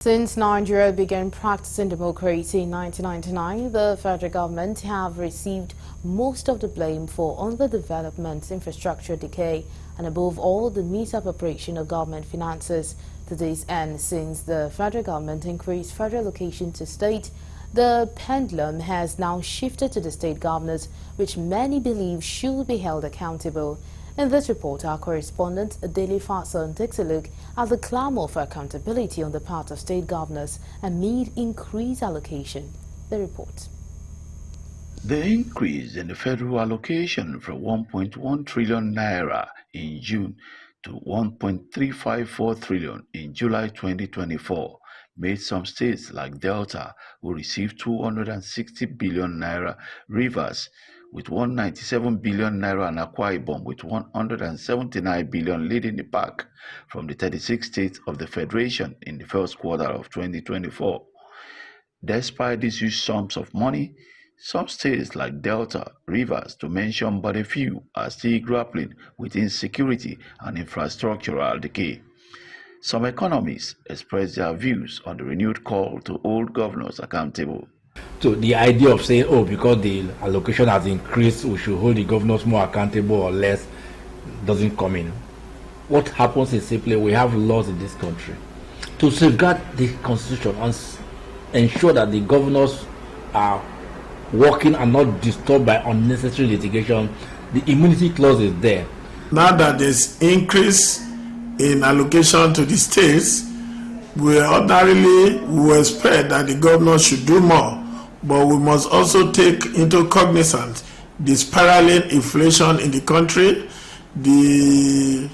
Since Nigeria began practicing democracy in 1999, the federal government have received most of the blame for underdevelopment, infrastructure decay, and above all, the misappropriation of government finances. To this end, since the federal government increased federal allocation to state, the pendulum has now shifted to the state governors, which many believe should be held accountable. In this report, our correspondent, Daily Fason, takes a look at the clamor for accountability on the part of state governors amid increased allocation. The report. The increase in the federal allocation from 1.1 trillion naira in June to 1.354 trillion in July 2024 made some states like Delta, who received 260 billion naira, Rivers with 197 billion naira, and Akwa Ibom with 179 billion leading the pack from the 36 states of the Federation in the first quarter of 2024. Despite these huge sums of money, some states like Delta, Rivers, to mention but a few, are still grappling with insecurity and infrastructural decay. Some economists express their views on the renewed call to hold governors accountable. So the idea of saying, oh, because the allocation has increased, we should hold the governors more accountable or less, doesn't come in. What happens is simply we have laws in this country to safeguard the constitution and ensure that the governors are working and not disturbed by unnecessary litigation. The immunity clause is there. Now that there's increase in allocation to the states, we ordinarily will expect that the governors should do more, but we must also take into cognizance the spiraling inflation in the country, the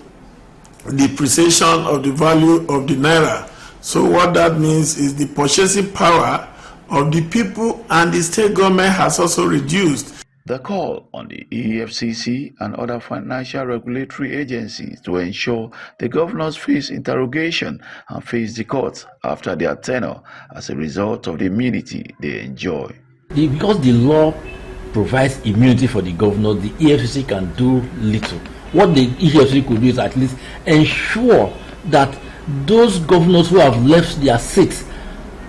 depreciation of the value of the naira. So what that means is the purchasing power of the people and the state government has also reduced. The call on the EFCC and other financial regulatory agencies to ensure the governors face interrogation and face the courts after their tenure as a result of the immunity they enjoy. Because the law provides immunity for the governor, the EFCC can do little. What the EFCC could do is at least ensure that those governors who have left their seats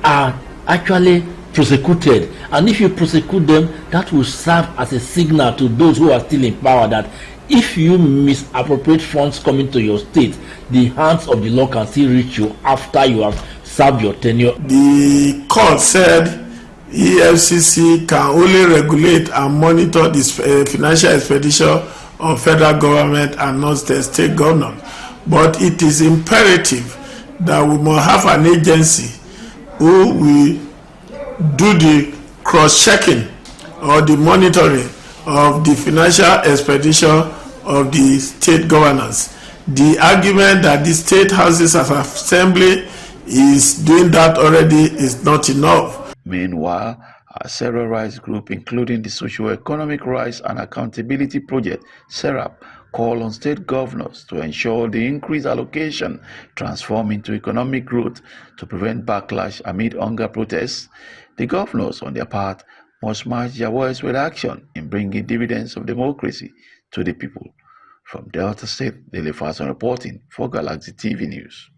are actually prosecuted, and if you prosecute them, that will serve as a signal to those who are still in power that if you misappropriate funds coming to your state, the hands of the law can still reach you after you have served your tenure. The court said EFCC can only regulate and monitor this financial expenditure of federal government and not the state government, but it is imperative that we must have an agency who will do the cross-checking or the monitoring of the financial expenditure of the state governance. The argument that the state houses of assembly is doing that already is not enough. Meanwhile, several rights groups, including the Socio-Economic Rights and Accountability Project, SERAP, call on state governors to ensure the increased allocation transform into economic growth to prevent backlash amid hunger protests. The governors, on their part, must match their words with action in bringing dividends of democracy to the people. From Delta State, Daily Fason reporting for Galaxy TV News.